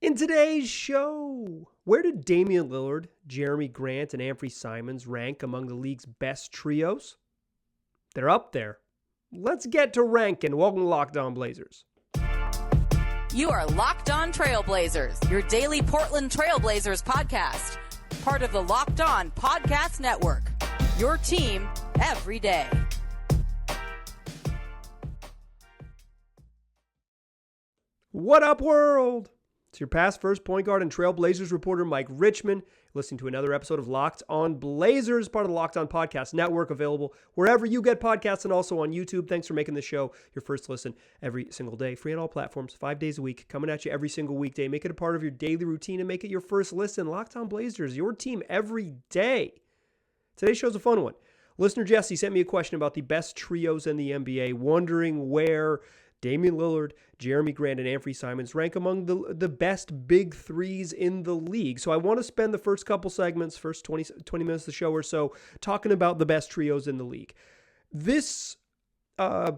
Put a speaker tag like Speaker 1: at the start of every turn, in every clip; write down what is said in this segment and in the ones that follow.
Speaker 1: In today's show, where did Damian Lillard, Jerami Grant, and Anfernee Simons rank among the league's best trios? They're up there. Let's get to ranking. Welcome to Locked On Blazers.
Speaker 2: You are Locked On Trailblazers, your daily Portland Trailblazers podcast. Part of the Locked On Podcast Network, your team every day.
Speaker 1: What up, world? It's your past first point guard and Trailblazers reporter, Mike Richmond, listening to another episode of Locked On Blazers, part of the Locked On Podcast Network, available wherever you get podcasts and also on YouTube. Thanks for making the show your first listen every single day. Free on all platforms, 5 days a week, coming at you every single weekday. Make it a part of your daily routine and make it your first listen. Locked On Blazers, your team every day. Today's show's a fun one. Listener Jesse sent me a question about the best trios in the NBA, wondering where Damian Lillard, Jerami Grant, and Anfernee Simons rank among the best big threes in the league. So I want to spend the first couple segments, first 20 minutes of the show or so, talking about the best trios in the league. I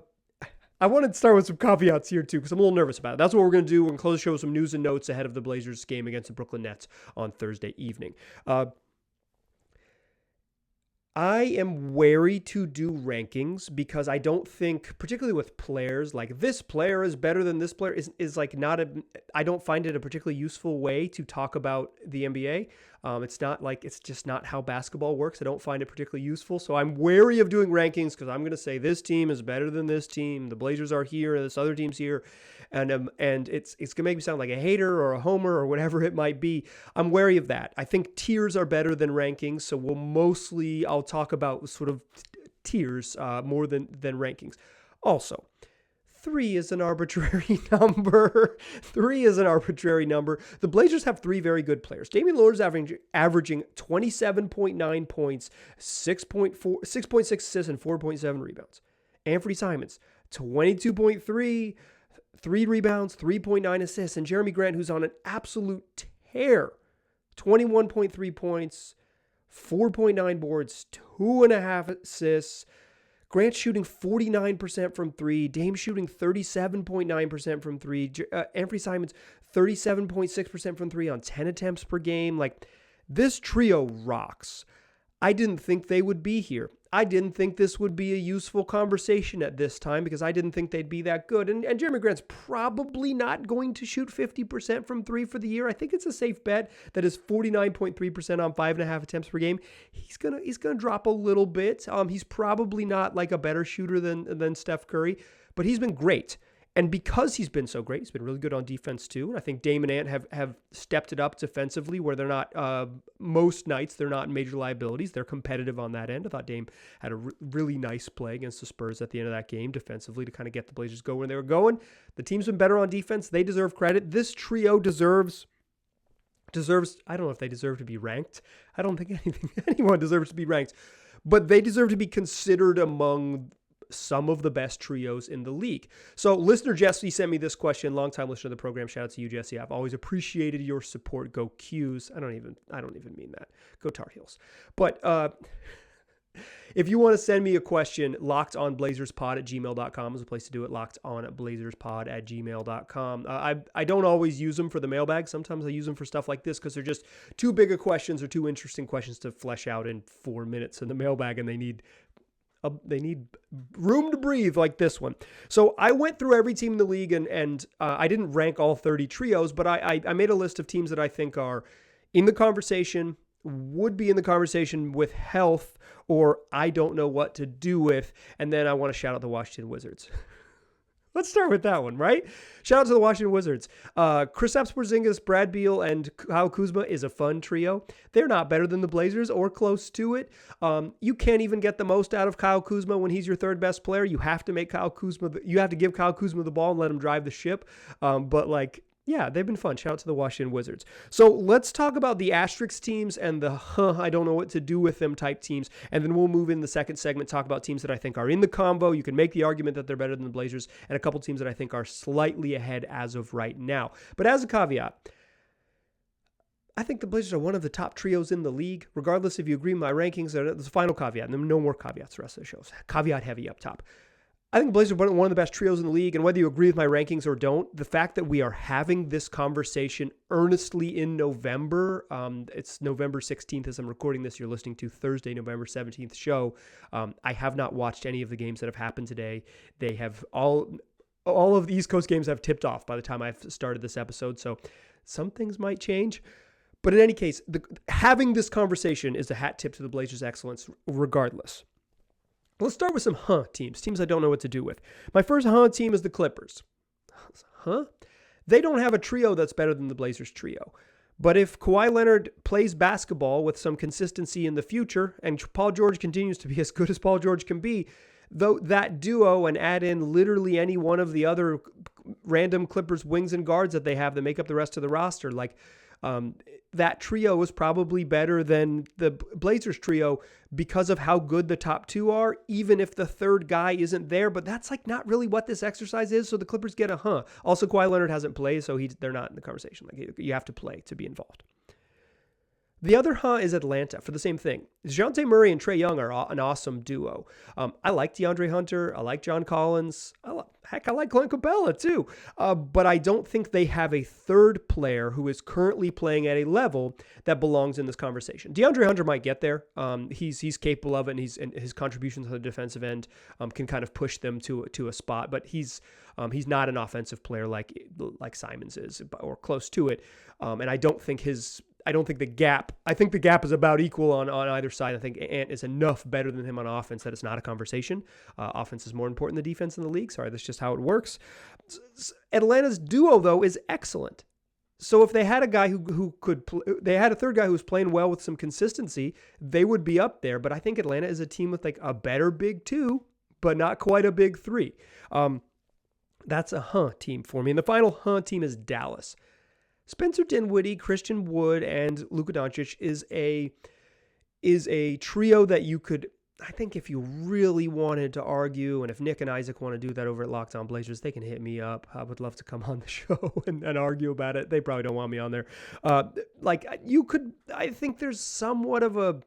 Speaker 1: want to start with some caveats here too, because I'm a little nervous about it. That's what we're going to do. We're going to close the show with some news and notes ahead of the Blazers game against the Brooklyn Nets on Thursday evening. I am wary to do rankings because I don't think, particularly with players, like this player is better than this player is like I don't find it a particularly useful way to talk about the NBA. It's just not how basketball works. I don't find it particularly useful. So I'm wary of doing rankings because I'm going to say this team is better than this team. The Blazers are here, this other team's here. And it's going to make me sound like a hater or a homer or whatever it might be. I'm wary of that. I think tiers are better than rankings. So I'll talk about sort of tiers more than rankings. Also, 3 is an arbitrary number. 3 is an arbitrary number. The Blazers have 3 very good players. Damian Lillard is averaging 27.9 points, 6.6 assists, and 4.7 rebounds. Anfernee Simons, 22.3, 3 rebounds, 3.9 assists. And Jerami Grant, who's on an absolute tear, 21.3 points, 4.9 boards, 2.5 assists. Grant shooting 49% from 3. Dame shooting 37.9% from 3. Anfernee Simons 37.6% from 3 on 10 attempts per game. Like, this trio rocks. I didn't think they would be here. I didn't think this would be a useful conversation at this time because I didn't think they'd be that good. And Jerami Grant's probably not going to shoot 50% from 3 for the year. I think it's a safe bet that is 49.3% on 5.5 attempts per game. He's gonna drop a little bit. He's probably not like a better shooter than Steph Curry, but he's been great. And because he's been so great, he's been really good on defense too. And I think Dame and Ant have stepped it up defensively where they're not, most nights, they're not major liabilities. They're competitive on that end. I thought Dame had a really nice play against the Spurs at the end of that game defensively to kind of get the Blazers going where they were going. The team's been better on defense. They deserve credit. This trio deserves, I don't know if they deserve to be ranked. I don't think anyone deserves to be ranked, but they deserve to be considered among some of the best trios in the league. So listener Jesse sent me this question, longtime listener of the program. Shout out to you, Jesse. I've always appreciated your support. Go Qs. I don't even mean that. Go Tar Heels. But if you want to send me a question, lockedonblazerspod@gmail.com is a place to do it. Lockedonblazerspod@gmail.com. I don't always use them for the mailbag. Sometimes I use them for stuff like this because they're just too big of questions or too interesting questions to flesh out in 4 minutes in the mailbag, and they need room to breathe like this one. So I went through every team in the league and I didn't rank all 30 trios, but I made a list of teams that I think are in the conversation, would be in the conversation with health, or I don't know what to do with. And then I want to shout out the Washington Wizards. Let's start with that one, right? Shout out to the Washington Wizards. Kristaps Porzingis, Brad Beal, and Kyle Kuzma is a fun trio. They're not better than the Blazers or close to it. You can't even get the most out of Kyle Kuzma when he's your third best player. You have to make you have to give Kyle Kuzma the ball and let him drive the ship. Yeah, they've been fun. Shout out to the Washington Wizards. So let's talk about the asterisk teams and the I don't know what to do with them type teams. And then we'll move in the second segment, talk about teams that I think are in the combo. You can make the argument that they're better than the Blazers, and a couple teams that I think are slightly ahead as of right now. But as a caveat, I think the Blazers are one of the top trios in the league, regardless if you agree with my rankings. There's a final caveat, and then no more caveats the rest of the shows. Caveat heavy up top. I think Blazers are one of the best trios in the league, and whether you agree with my rankings or don't, the fact that we are having this conversation earnestly in November, it's November 16th as I'm recording this, you're listening to Thursday, November 17th show. I have not watched any of the games that have happened today. They have all of the East Coast games have tipped off by the time I've started this episode, so some things might change. But in any case, having this conversation is a hat tip to the Blazers' excellence regardless. Let's start with some teams I don't know what to do with. My first team is the Clippers. They don't have a trio that's better than the Blazers trio. But if Kawhi Leonard plays basketball with some consistency in the future, and Paul George continues to be as good as Paul George can be, though that duo and add in literally any one of the other random Clippers wings and guards that they have that make up the rest of the roster, that trio is probably better than the Blazers trio because of how good the top two are, even if the third guy isn't there. But that's not really what this exercise is. So the Clippers get a Also, Kawhi Leonard hasn't played, so they're not in the conversation. You have to play to be involved. The other is Atlanta for the same thing. DeJounte Murray and Trae Young are an awesome duo. I like DeAndre Hunter. I like John Collins. I like Clint Capella too. But I don't think they have a third player who is currently playing at a level that belongs in this conversation. DeAndre Hunter might get there. He's capable of it, and his contributions on the defensive end can kind of push them to a spot. But he's not an offensive player like Simons is, or close to it. And I think the gap is about equal on either side. I think Ant is enough better than him on offense that it's not a conversation. Offense is more important than defense in the league. Sorry, that's just how it works. Atlanta's duo, though, is excellent. So if they had a guy they had a third guy who was playing well with some consistency, they would be up there. But I think Atlanta is a team with a better big two, but not quite a big three. That's a team for me. And the final team is Dallas. Spencer Dinwiddie, Christian Wood, and Luka Doncic is a trio that you could, I think if you really wanted to argue, and if Nick and Isaac want to do that over at Locked On Blazers, they can hit me up. I would love to come on the show and argue about it. They probably don't want me on there. I think there's somewhat of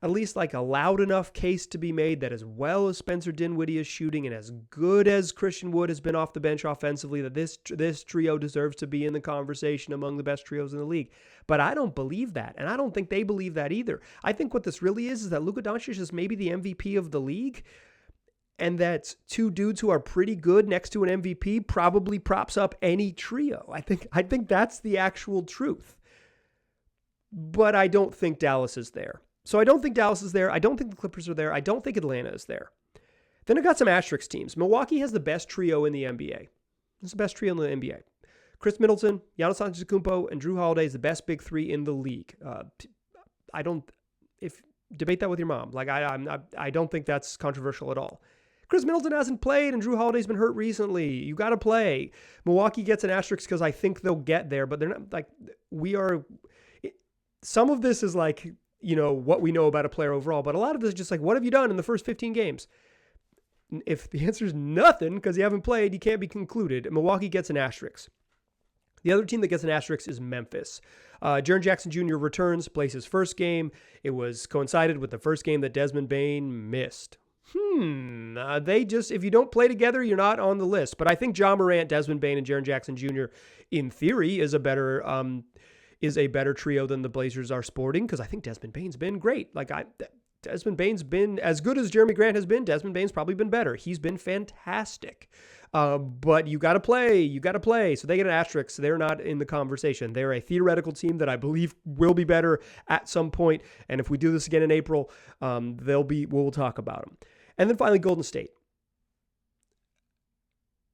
Speaker 1: at least a loud enough case to be made that as well as Spencer Dinwiddie is shooting and as good as Christian Wood has been off the bench offensively, that this trio deserves to be in the conversation among the best trios in the league. But I don't believe that, and I don't think they believe that either. I think what this really is that Luka Doncic is maybe the MVP of the league, and that two dudes who are pretty good next to an MVP probably props up any trio. I think that's the actual truth. But I don't think Dallas is there. So I don't think Dallas is there. I don't think the Clippers are there. I don't think Atlanta is there. Then I got some asterisk teams. Milwaukee has the best trio in the NBA. It's the best trio in the NBA. Chris Middleton, Giannis Antetokounmpo, and Drew Holiday is the best big three in the league. Debate that with your mom. I don't think that's controversial at all. Chris Middleton hasn't played, and Drew Holiday's been hurt recently. You got to play. Milwaukee gets an asterisk because I think they'll get there, but they're not some of this is what we know about a player overall, but a lot of this is just what have you done in the first 15 games? If the answer is nothing because you haven't played, you can't be concluded. Milwaukee gets an asterisk. The other team that gets an asterisk is Memphis. Jaren Jackson Jr. returns, plays his first game. It was coincided with the first game that Desmond Bane missed. If you don't play together, you're not on the list. But I think Ja Morant, Desmond Bane, and Jaren Jackson Jr. in theory is a better trio than the Blazers are sporting, because I think Desmond Bane's been great. Desmond Bane's been as good as Jerami Grant has been. Desmond Bane's probably been better. He's been fantastic. But you got to play. So they get an asterisk. They're not in the conversation. They're a theoretical team that I believe will be better at some point. And if we do this again in April, we'll talk about them. And then finally, Golden State.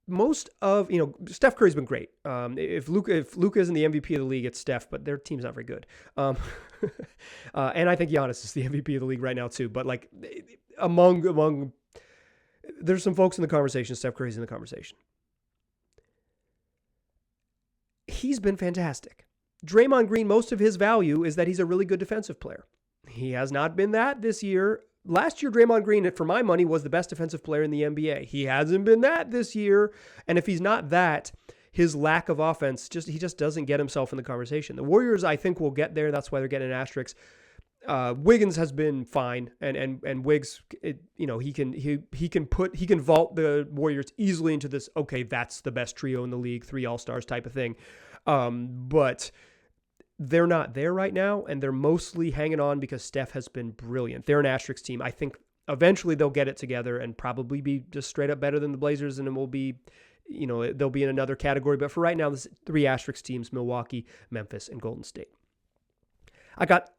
Speaker 1: Steph Curry's been great. If Luka isn't the MVP of the league, it's Steph, but their team's not very good. And I think Giannis is the MVP of the league right now too. But among there's some folks in the conversation. Steph Curry's in the conversation. He's been fantastic. Draymond Green, most of his value is that he's a really good defensive player. He has not been that this year. Last year, Draymond Green, for my money, was the best defensive player in the NBA. He hasn't been that this year. And if he's not that, his lack of offense, he just doesn't get himself in the conversation. The Warriors, I think, will get there. That's why they're getting an asterisk. Wiggins has been fine, and Wiggs, he can vault the Warriors easily into this. Okay, that's the best trio in the league, 3 All-Stars type of thing. But they're not there right now, and they're mostly hanging on because Steph has been brilliant. They're an asterisk team. I think eventually they'll get it together and probably be just straight up better than the Blazers, and it will be, they'll be in another category. But for right now, this 3 asterisk teams: Milwaukee, Memphis, and Golden State. I got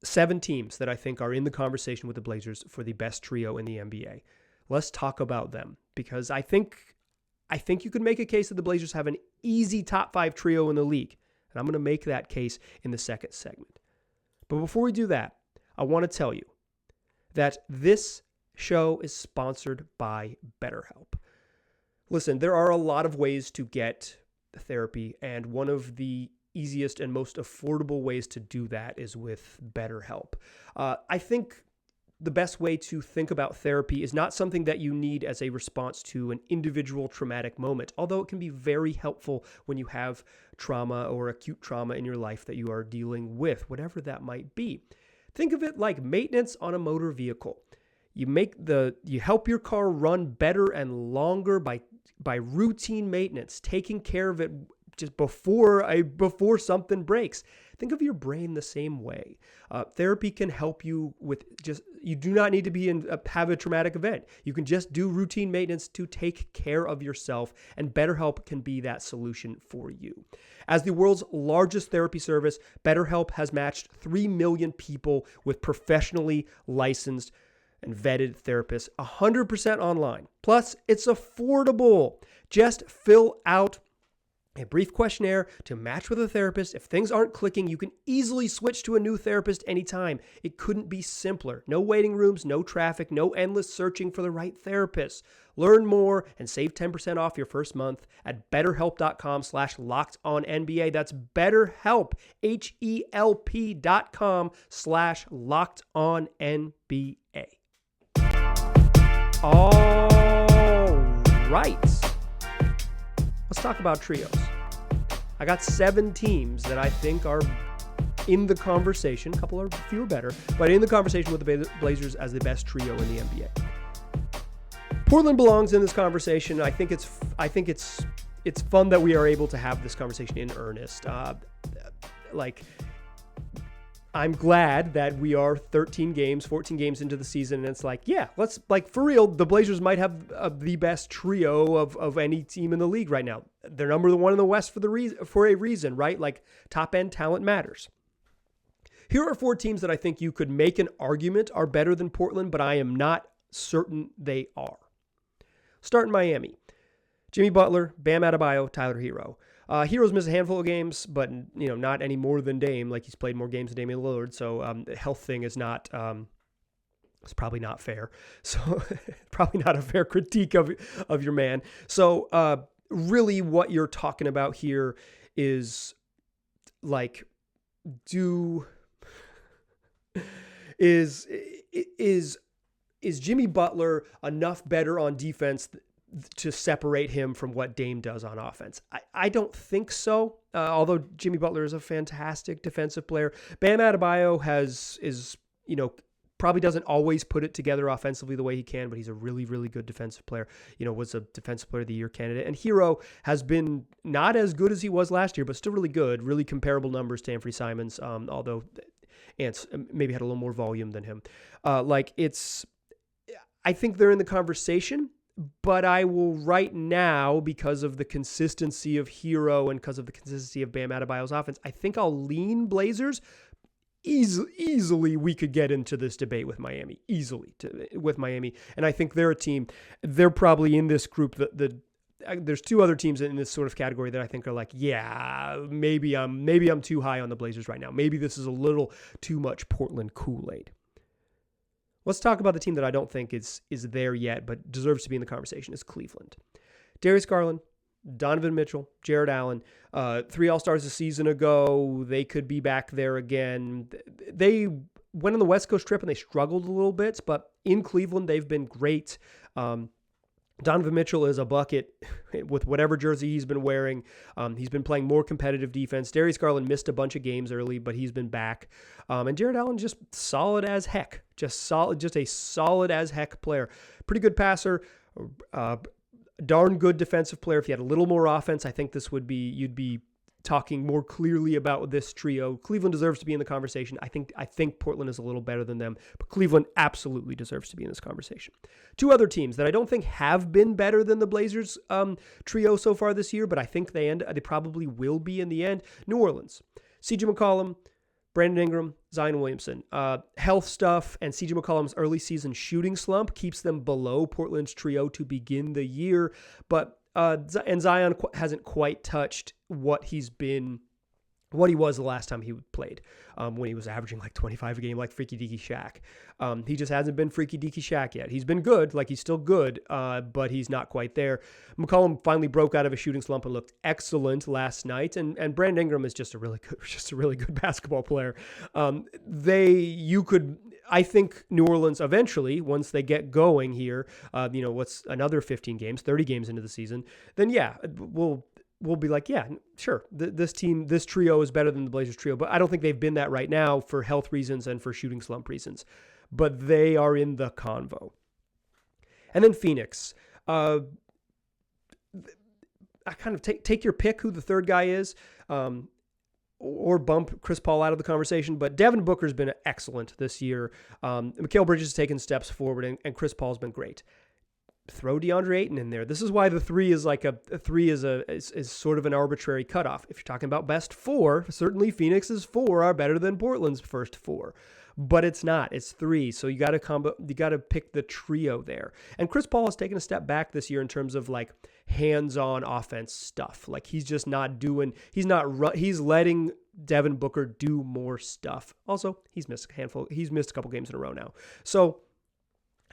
Speaker 1: 7 teams that I think are in the conversation with the Blazers for the best trio in the NBA. Let's talk about them, because I think you could make a case that the Blazers have an easy top 5 trio in the league. And I'm going to make that case in the second segment. But before we do that, I want to tell you that this show is sponsored by BetterHelp. Listen, there are a lot of ways to get therapy, and one of the easiest and most affordable ways to do that is with BetterHelp. I think the best way to think about therapy is not something that you need as a response to an individual traumatic moment, although it can be very helpful when you have trauma or acute trauma in your life that you are dealing with, whatever that might be. Think of it like maintenance on a motor vehicle. You help your car run better and longer by routine maintenance, taking care of it just before something breaks. Think of your brain the same way. Therapy can help you with you do not need to have a traumatic event. You can just do routine maintenance to take care of yourself, and BetterHelp can be that solution for you. As the world's largest therapy service, BetterHelp has matched 3 million people with professionally licensed and vetted therapists 100% online. Plus, it's affordable. Just fill out a brief questionnaire to match with a therapist. If things aren't clicking, you can easily switch to a new therapist anytime. It couldn't be simpler. No waiting rooms, no traffic, no endless searching for the right therapist. Learn more and save 10% off your first month at betterhelp.com/lockedonnba. That's BetterHelp, HELP.com/lockedonnba. All right. Let's talk about trios. I got 7 teams that I think are in the conversation. A couple are fewer better, but in the conversation with the Blazers as the best trio in the NBA. Portland belongs in this conversation. I think it's fun that we are able to have this conversation in earnest. I'm glad that we are 14 games into the season, and it's let's for real, the Blazers might have the best trio of any team in the league right now. They're number 1 in the West for a reason, right? Like, top-end talent matters. Here are 4 teams that I think you could make an argument are better than Portland, but I am not certain they are. Start in Miami. Jimmy Butler, Bam Adebayo, Tyler Hero. Hero's missed a handful of games, but not any more than Dame. Like, he's played more games than Damian Lillard, so the health thing is not. It's probably not fair. So probably not a fair critique of your man. So really, what you're talking about here is is Jimmy Butler enough better on defense to separate him from what Dame does on offense? I don't think so. Although Jimmy Butler is a fantastic defensive player, Bam Adebayo probably doesn't always put it together offensively the way he can, but he's a really, really good defensive player. Was a defensive player of the year candidate. And Hero has been not as good as he was last year, but still really good, really comparable numbers to Anfernee Simons. Although Ants maybe had a little more volume than him. I think they're in the conversation. But I will right now, because of the consistency of Hero and because of the consistency of Bam Adebayo's offense, I think I'll lean Blazers. Easily we could get into this debate with Miami. With Miami. And I think they're a team. They're probably in this group. There's 2 other teams in this sort of category that I think are maybe I'm too high on the Blazers right now. Maybe this is a little too much Portland Kool-Aid. Let's talk about the team that I don't think is there yet, but deserves to be in the conversation, is Cleveland. Darius Garland, Donovan Mitchell, Jared Allen, 3 All-Stars a season ago. They could be back there again. They went on the West Coast trip and they struggled a little bit, but in Cleveland, they've been great. Donovan Mitchell is a bucket with whatever jersey he's been wearing. He's been playing more competitive defense. Darius Garland missed a bunch of games early, but he's been back. And Jared Allen just solid as heck. Just a solid as heck player. Pretty good passer. Darn good defensive player. If he had a little more offense, I think you'd be talking more clearly about this trio. Cleveland deserves to be in the conversation. I think Portland is a little better than them, but Cleveland absolutely deserves to be in this conversation. Two other teams that I don't think have been better than the Blazers trio so far this year, but I think they probably will be in the end. New Orleans, CJ McCollum, Brandon Ingram, Zion Williamson. Health stuff and CJ McCollum's early season shooting slump keeps them below Portland's trio to begin the year, but and Zion hasn't quite touched what he was the last time he played, when he was averaging like 25 a game, like Freaky Deaky Shaq. He just hasn't been Freaky Deaky Shaq yet. He's been good, like he's still good, but he's not quite there. McCollum finally broke out of a shooting slump and looked excellent last night, and Brandon Ingram is just a really good basketball player. I think New Orleans eventually, once they get going here, what's another 15 games, 30 games into the season, then yeah, we'll be like, yeah, sure, this trio is better than the Blazers trio, but I don't think they've been that right now for health reasons and for shooting slump reasons, but they are in the convo. And then Phoenix, I kind of take your pick who the third guy is, or bump Chris Paul out of the conversation, but Devin Booker's been excellent this year. Mikal Bridges has taken steps forward, and Chris Paul's been great. Throw DeAndre Ayton in there. This is why the three is sort of an arbitrary cutoff. If you're talking about best four, certainly Phoenix's four are better than Portland's first four, but it's not. It's three. So you got to pick the trio there. And Chris Paul has taken a step back this year in terms of like hands-on offense stuff. Like he's letting Devin Booker do more stuff. Also, he's missed a couple games in a row now. So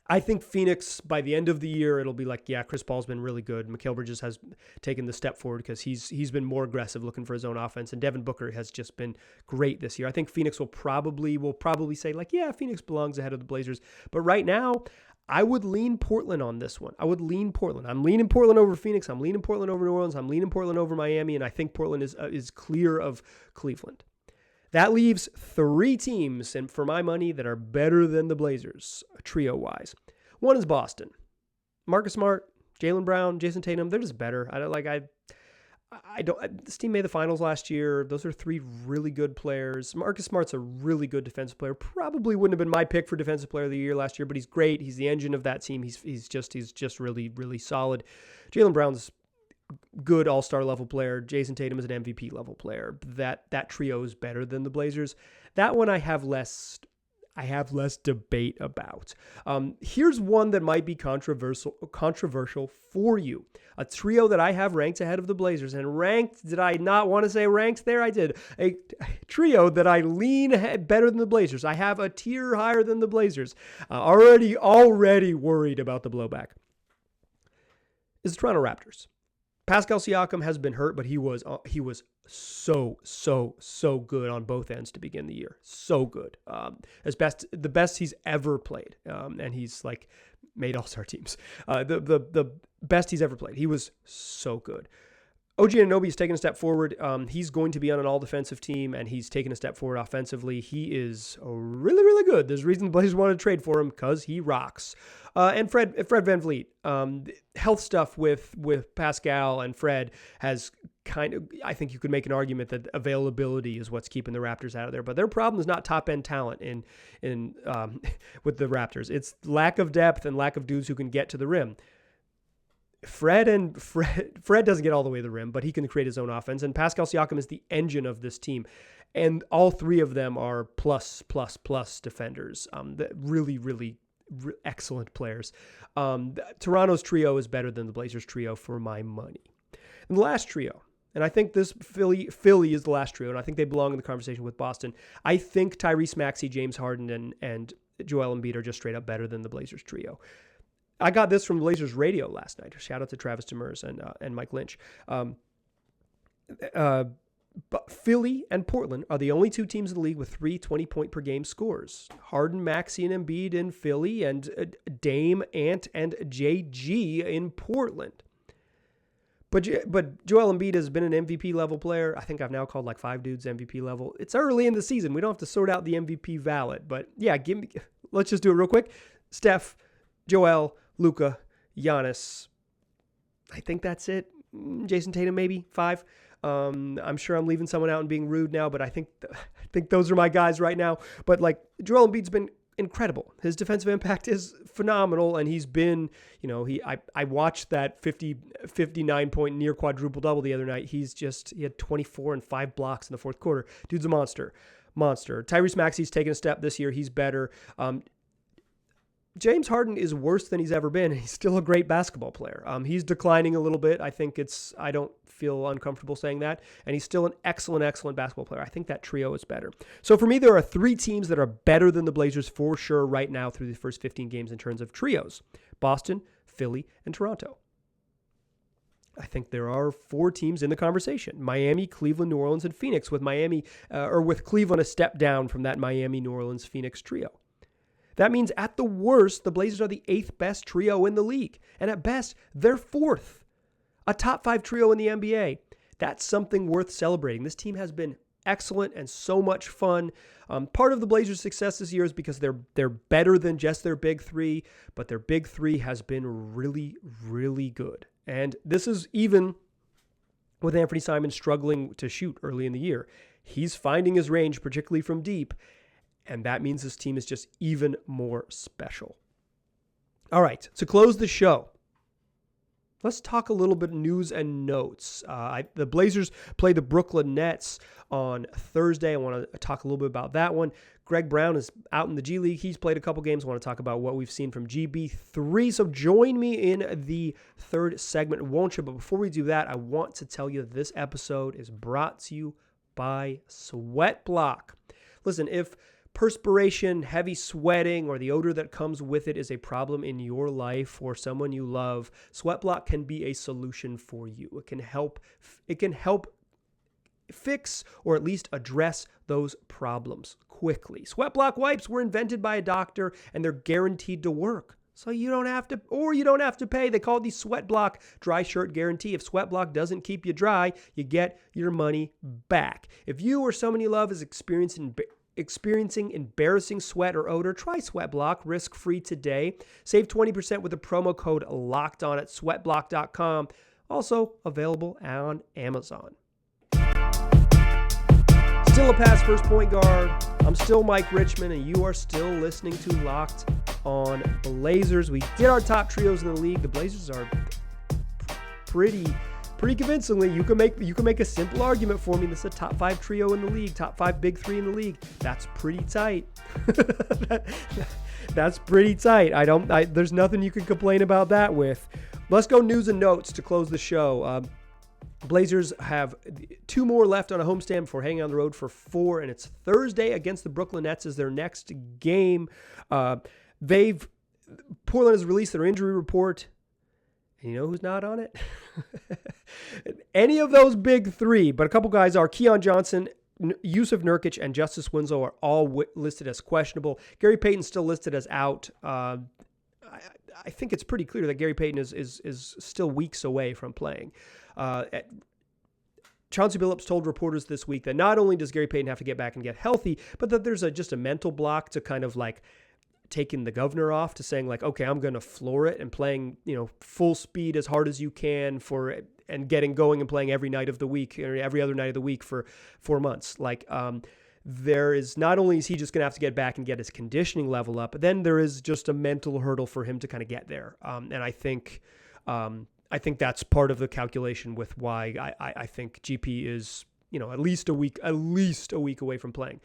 Speaker 1: I think Phoenix, by the end of the year, it'll be like, yeah, Chris Paul's been really good. Mikal Bridges has taken the step forward because he's been more aggressive looking for his own offense, and Devin Booker has just been great this year. I think Phoenix will probably say like, yeah, Phoenix belongs ahead of the Blazers. But right now, I would lean Portland on this one. I'm leaning Portland over Phoenix. I'm leaning Portland over New Orleans. I'm leaning Portland over Miami, and I think Portland is clear of Cleveland. That leaves three teams, and for my money, that are better than the Blazers, trio-wise. One is Boston. Marcus Smart, Jaylen Brown, Jason Tatum, they're just better. This team made the finals last year. Those are three really good players. Marcus Smart's a really good defensive player. Probably wouldn't have been my pick for defensive player of the year last year, but he's great. He's the engine of that team. He's just really, really solid. Jaylen Brown's good all-star level player. Jason Tatum is an MVP level player. That trio is better than the Blazers. That one I have less debate about. Here's one that might be controversial for you. A trio that I have ranked ahead of the Blazers, and ranked, did I not want to say ranked there? I did. A trio that I lean better than the Blazers. I have a tier higher than the Blazers. Already worried about the blowback. Is the Toronto Raptors. Pascal Siakam has been hurt, but he was so good on both ends to begin the year. So good. The best he's ever played. And he's like made all-star teams. The best he's ever played. He was so good. OG Anunoby's taken a step forward. He's going to be on an all-defensive team, and he's taken a step forward offensively. He is really, really good. There's a reason the Blazers wanted to trade for him, because he rocks. And Fred VanVleet, health stuff with Pascal and Fred has I think you could make an argument that availability is what's keeping the Raptors out of there. But their problem is not top-end talent with the Raptors. It's lack of depth and lack of dudes who can get to the rim. Fred doesn't get all the way to the rim, but he can create his own offense. And Pascal Siakam is the engine of this team. And all three of them are plus defenders. Really, really excellent players. Toronto's trio is better than the Blazers trio for my money. And the last trio, and I think this Philly is the last trio, and I think they belong in the conversation with Boston. I think Tyrese Maxey, James Harden, and Joel Embiid are just straight up better than the Blazers trio. I got this from Blazers radio last night. Shout out to Travis Demers and Mike Lynch. But Philly and Portland are the only two teams in the league with 3 20-point-per-game scores. Harden, Maxey, and Embiid in Philly, and Dame, Ant, and JG in Portland. But Joel Embiid has been an MVP level player. I think I've now called like 5 dudes MVP level. It's early in the season. We don't have to sort out the MVP ballot. But yeah, let's just do it real quick. Steph, Joel, Luka, Giannis. I think that's it. Jason Tatum maybe 5. I'm sure I'm leaving someone out and being rude now, but I think those are my guys right now. But like Joel Embiid's been incredible. His defensive impact is phenomenal, and he's been, I watched that 59 point near quadruple double the other night. He had 24 and 5 blocks in the fourth quarter. Dude's a monster. Tyrese Maxey's taken a step this year. He's better. James Harden is worse than he's ever been, and he's still a great basketball player. He's declining a little bit. I don't feel uncomfortable saying that. And he's still an excellent basketball player. I think that trio is better. So for me, there are 3 teams that are better than the Blazers for sure right now through the first 15 games in terms of trios: Boston, Philly, and Toronto. I think there are 4 teams in the conversation: Miami, Cleveland, New Orleans, and Phoenix, with Cleveland a step down from that Miami, New Orleans, Phoenix trio. That means at the worst, the Blazers are the 8th best trio in the league. And at best, they're 4th. A top 5 trio in the NBA. That's something worth celebrating. This team has been excellent and so much fun. Part of the Blazers' success this year is because they're better than just their big 3, but their big 3 has been really, really good. And this is even with Anfernee Simons struggling to shoot early in the year. He's finding his range, particularly from deep. And that means this team is just even more special. All right, to close the show, let's talk a little bit of news and notes. The Blazers play the Brooklyn Nets on Thursday. I want to talk a little bit about that one. Greg Brown is out in the G League. He's played a couple games. I want to talk about what we've seen from GB3. So join me in the third segment, won't you? But before we do that, I want to tell you that this episode is brought to you by Sweat Block. Listen, if perspiration, heavy sweating, or the odor that comes with it is a problem in your life or someone you love, Sweatblock can be a solution for you. It can help fix or at least address those problems quickly. Sweatblock wipes were invented by a doctor and they're guaranteed to work. So you don't have to pay. They call it the Sweatblock Dry Shirt Guarantee. If Sweatblock doesn't keep you dry, you get your money back. If you or someone you love is experiencing embarrassing sweat or odor, try Sweatblock risk-free today. Save 20% with the promo code LOCKEDON at sweatblock.com. Also available on Amazon. Still a pass first point guard. I'm still Mike Richmond, and you are still listening to Locked On Blazers. We did our top trios in the league. The Blazers are pretty convincingly. You can make a simple argument for me. This is a top 5 trio in the league, top 5 big 3 in the league. That's pretty tight. That's pretty tight. There's nothing you can complain about that with. Let's go news and notes to close the show. Blazers have 2 more left on a homestand before heading on the road for 4, and it's Thursday against the Brooklyn Nets as their next game. Portland has released their injury report. And you know who's not on it? Any of those big 3, but a couple guys are. Keon Johnson, Jusuf, Nurkic, and Justise Winslow are all listed as questionable. Gary Payton's still listed as out. I think it's pretty clear that Gary Payton is still weeks away from playing. Chauncey Billups told reporters this week that not only does Gary Payton have to get back and get healthy, but that there's just a mental block to kind of like taking the governor off, to saying like, okay, I'm going to floor it and playing, full speed as hard as you can and getting going and playing every night of the week or every other night of the week for 4 months. There is not only is he just going to have to get back and get his conditioning level up, but then there is just a mental hurdle for him to kind of get there. And I think that's part of the calculation with why I think GP is, at least a week away from playing.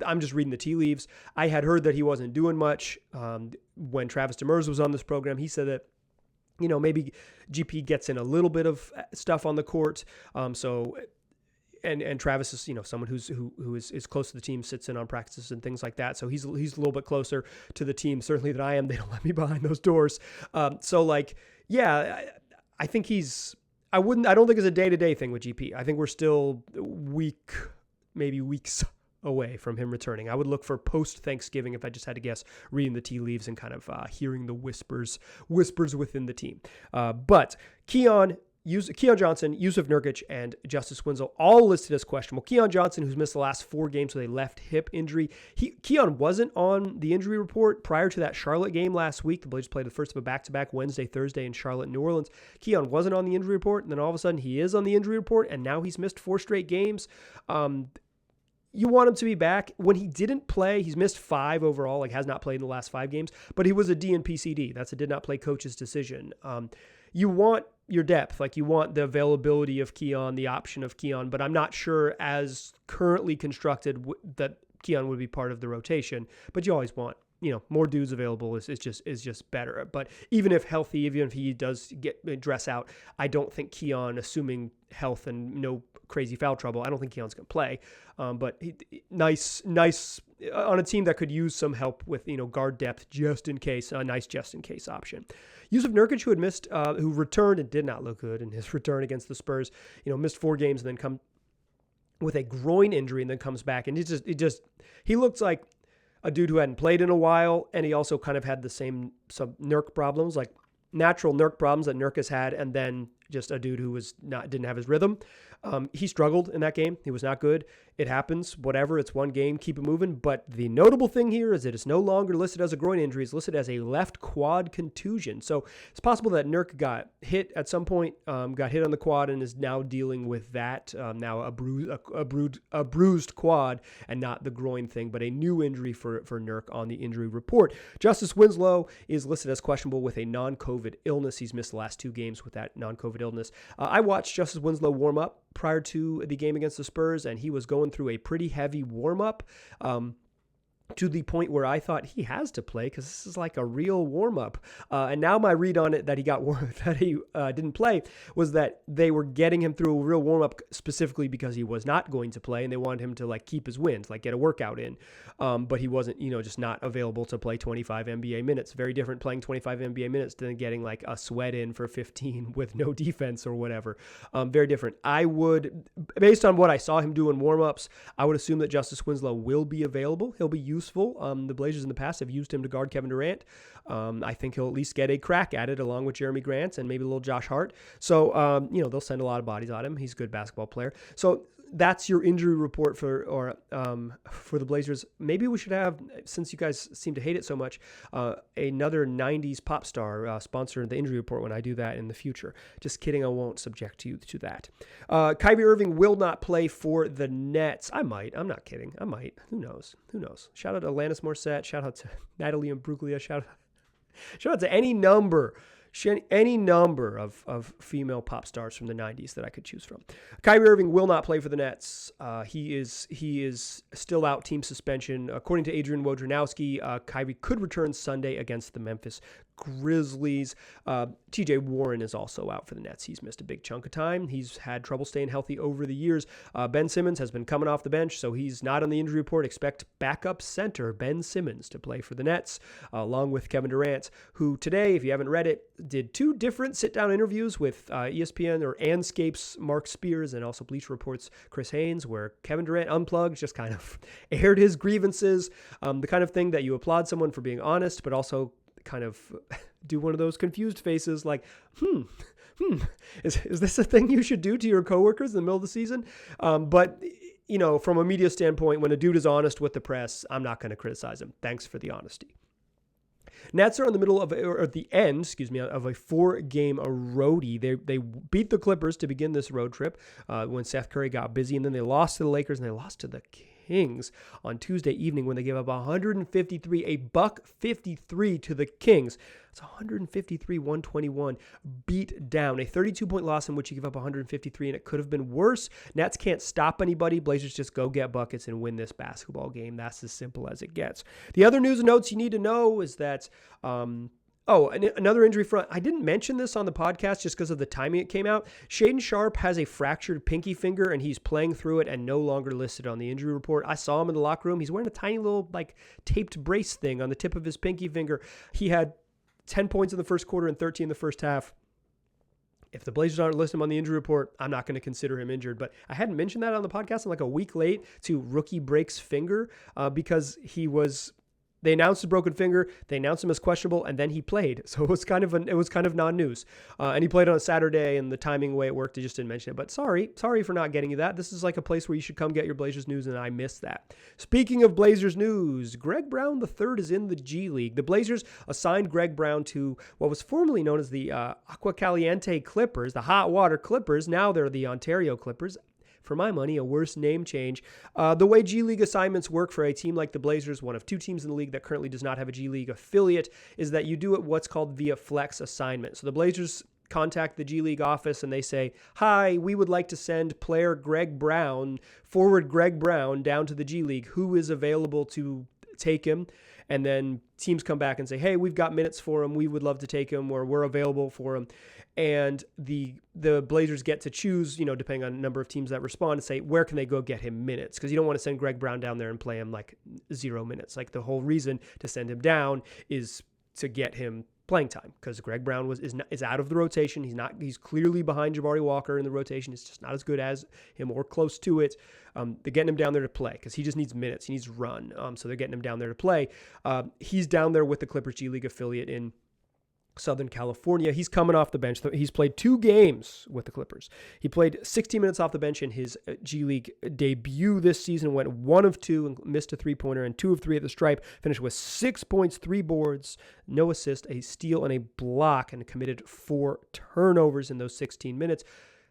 Speaker 1: I'm just reading the tea leaves. I had heard that he wasn't doing much when Travis Demers was on this program. He said that, maybe GP gets in a little bit of stuff on the court. And Travis is, someone who is close to the team, sits in on practices and things like that. So he's a little bit closer to the team, certainly, than I am. They don't let me behind those doors. I think he's I don't think it's a day-to-day thing with GP. I think we're still maybe weeks away from him returning. I would look for post-Thanksgiving if I just had to guess, reading the tea leaves and kind of hearing the whispers within the team. But Keon Johnson, Jusuf Nurkic, and Justise Winslow all listed as questionable. Keon Johnson, who's missed the last 4 games with a left hip injury. Keon wasn't on the injury report prior to that Charlotte game last week. The Blazers played the first of a back-to-back Wednesday, Thursday in Charlotte, New Orleans. Keon wasn't on the injury report, and then all of a sudden he is on the injury report, and now he's missed 4 straight games. You want him to be back. When he didn't play, he's missed 5 overall, has not played in the last 5 games, but he was a DNP-CD. That's a did not play coach's decision. You want your depth, you want the availability of Keon, the option of Keon, but I'm not sure as currently constructed that Keon would be part of the rotation, but you always want, more dudes available is just better. But even if healthy, even if he does dress out, I don't think Keon, assuming health and no crazy foul trouble, I don't think Keon's going to play. But nice on a team that could use some help with, guard depth just in case, a nice just in case option. Jusuf Nurkic, who returned and did not look good in his return against the Spurs, missed 4 games and then come with a groin injury and then comes back. And he looks like a dude who hadn't played in a while. And he also kind of had some Nurk problems, natural Nurk problems that Nurk has had. And then just a dude who didn't have his rhythm. He struggled in that game. He was not good. It happens. Whatever. It's one game. Keep it moving. But the notable thing here is that it's no longer listed as a groin injury. It's listed as a left quad contusion. So it's possible that Nurk got hit at some point, got hit on the quad, and is now dealing with that. Now a bruised quad, and not the groin thing, but a new injury for Nurk on the injury report. Justise Winslow is listed as questionable with a non-COVID illness. He's missed the last 2 games with that non-COVID illness. I watched Justise Winslow warm up prior to the game against the Spurs, and he was going through a pretty heavy warm-up to the point where I thought he has to play because this is like a real warm-up. And now my read on it that he didn't play was that they were getting him through a real warm-up specifically because he was not going to play, and they wanted him to keep his wins, get a workout in. But he wasn't, just not available to play 25 NBA minutes. Very different playing 25 NBA minutes than getting a sweat in for 15 with no defense or whatever. Very different. I would, based on what I saw him do in warm-ups, I would assume that Justise Winslow will be available. He'll be useful. The Blazers in the past have used him to guard Kevin Durant. I think he'll at least get a crack at it along with Jerami Grant and maybe a little Josh Hart. So, they'll send a lot of bodies at him. He's a good basketball player. So that's your injury report for the Blazers. Maybe we should have, since you guys seem to hate it so much, another 90s pop star sponsor the injury report when I do that in the future. Just kidding, I won't subject you to that. Kyrie Irving will not play for the Nets. I might. I'm not kidding. I might. Who knows? Shout out to Alanis Morissette. Shout out to Natalie Imbruglia. Shout out to any number of female pop stars from the 90s that I could choose from. Kyrie Irving will not play for the Nets. He is still out, team suspension. According to Adrian Wojnarowski, Kyrie could return Sunday against the Memphis Grizzlies. TJ Warren is also out for the Nets. He's missed a big chunk of time. He's had trouble staying healthy over the years. Ben Simmons has been coming off the bench, so he's not on the injury report. Expect backup center Ben Simmons to play for the Nets, along with Kevin Durant, who today, if you haven't read it, did 2 different sit-down interviews with ESPN or Anscape's Mark Spears and also Bleacher Report's Chris Haynes, where Kevin Durant unplugged, just kind of aired his grievances, the kind of thing that you applaud someone for being honest, but also kind of do one of those confused faces like, is this a thing you should do to your coworkers in the middle of the season? But from a media standpoint, when a dude is honest with the press, I'm not going to criticize him. Thanks for the honesty. Nets are in the middle of, or at the end, of a 4-game roadie. They beat the Clippers to begin this road trip when Seth Curry got busy, and then they lost to the Lakers and they lost to the Kings on Tuesday evening when they gave up 153 to the Kings. It's 153-121 beat down. A 32-point loss in which you give up 153, and it could have been worse. Nets can't stop anybody. Blazers just go get buckets and win this basketball game. That's as simple as it gets. The other news and notes you need to know is that another injury front. I didn't mention this on the podcast just because of the timing it came out. Shaedon Sharpe has a fractured pinky finger, and he's playing through it and no longer listed on the injury report. I saw him in the locker room. He's wearing a tiny little taped brace thing on the tip of his pinky finger. He had 10 points in the first quarter and 13 in the first half. if the Blazers aren't listing him on the injury report, I'm not going to consider him injured. But I hadn't mentioned that on the podcast. I'm like a week late to rookie breaks finger because they announced a broken finger. They announced him as questionable, and then he played. So it was kind of non-news. And he played on a Saturday, and the timing way it worked, I just didn't mention it. But sorry for not getting you that. This is like a place where you should come get your Blazers news, and I missed that. Speaking of Blazers news, Greg Brown III is in the G League. The Blazers assigned Greg Brown to what was formerly known as the Agua Caliente Clippers, the Hot Water Clippers. Now they're the Ontario Clippers. For my money, a worse name change. The way G League assignments work for a team like the Blazers, one of two teams in the league that currently does not have a G League affiliate, is that you do it what's called via flex assignment. So the Blazers contact the G League office and they say, hi, we would like to send forward Greg Brown down to the G League. Who is available to take him? And then teams come back and say, hey, we've got minutes for him. We would love to take him, or we're available for him. And the Blazers get to choose, depending on the number of teams that respond, and say, where can they go get him minutes? Because you don't want to send Greg Brown down there and play him like 0 minutes. Like the whole reason to send him down is to get him playing time, because Greg Brown is out of the rotation. He's clearly behind Jabari Walker in the rotation. It's just not as good as him or close to it. They're getting him down there to play because he just needs minutes. He needs run. So they're getting him down there to play. He's down there with the Clippers G League affiliate in Southern California. He's coming off the bench. He's played 2 games with the Clippers. He played 16 minutes off the bench in his G League debut this season, went 1 of 2 and missed a 3-pointer, and 2 of 3 at the stripe, finished with 6 points, 3 boards, no assist, a steal, and a block, and committed 4 turnovers in those 16 minutes.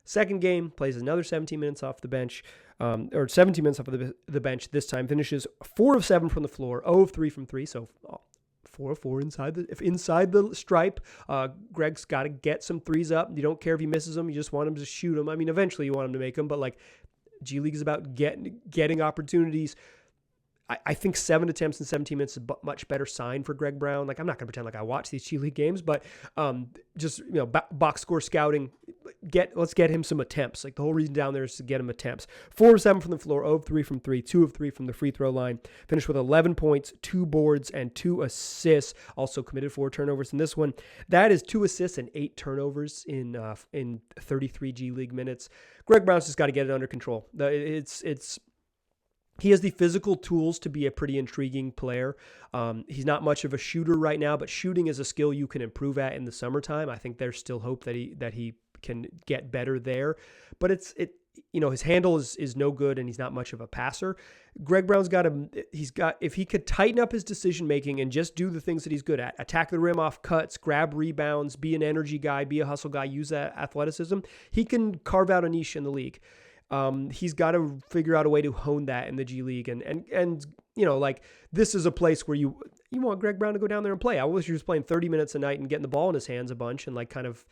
Speaker 1: Second game, plays another 17 minutes off the bench, or 17 minutes off of the bench this time, finishes 4 of 7 from the floor, 0 of 3 from 3, so 4 of 4 inside the stripe. Greg's got to get some threes up. You don't care if he misses them. You just want him to shoot them. I mean, eventually you want him to make them, but like G League is about getting opportunities. I think 7 attempts in 17 minutes is a much better sign for Greg Brown. Like, I'm not going to pretend like I watch these G League games, but just, box score scouting, let's get him some attempts. Like, the whole reason down there is to get him attempts. 4 of 7 from the floor, 0 of 3 from 3, 2 of 3 from the free throw line. Finished with 11 points, 2 boards, and 2 assists. Also committed 4 turnovers in this one. That is 2 assists and 8 turnovers in 33 G League minutes. Greg Brown's just got to get it under control. He has the physical tools to be a pretty intriguing player. He's not much of a shooter right now, but shooting is a skill you can improve at in the summertime. I think there's still hope that he can get better there. But his handle is no good, and he's not much of a passer. Greg Brown's if he could tighten up his decision making and just do the things that he's good at, attack the rim off cuts, grab rebounds, be an energy guy, be a hustle guy, use that athleticism, he can carve out a niche in the league. He's got to figure out a way to hone that in the G League. And this is a place where you want Greg Brown to go down there and play. I wish he was playing 30 minutes a night and getting the ball in his hands a bunch and kind of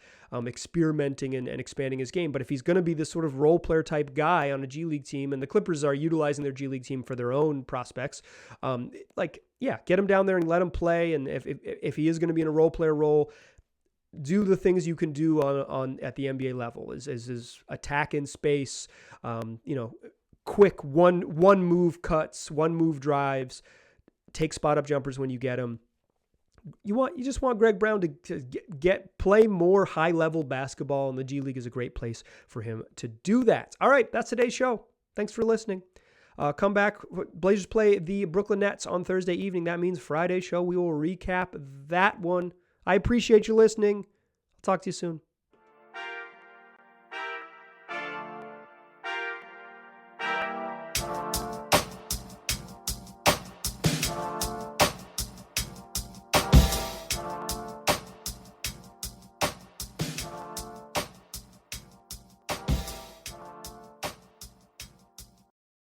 Speaker 1: experimenting and expanding his game. But if he's going to be this sort of role player type guy on a G League team, and the Clippers are utilizing their G League team for their own prospects, get him down there and let him play. And if he is going to be in a role player role, do the things you can do on at the NBA level is attack in space, quick one move cuts, one move drives, take spot up jumpers when you get them. You just want Greg Brown to play more high level basketball, and the G League is a great place for him to do that. All right, that's today's show. Thanks for listening. Come back. Blazers play the Brooklyn Nets on Thursday evening. That means Friday's show we will recap that one. I appreciate you listening. I'll talk to you soon.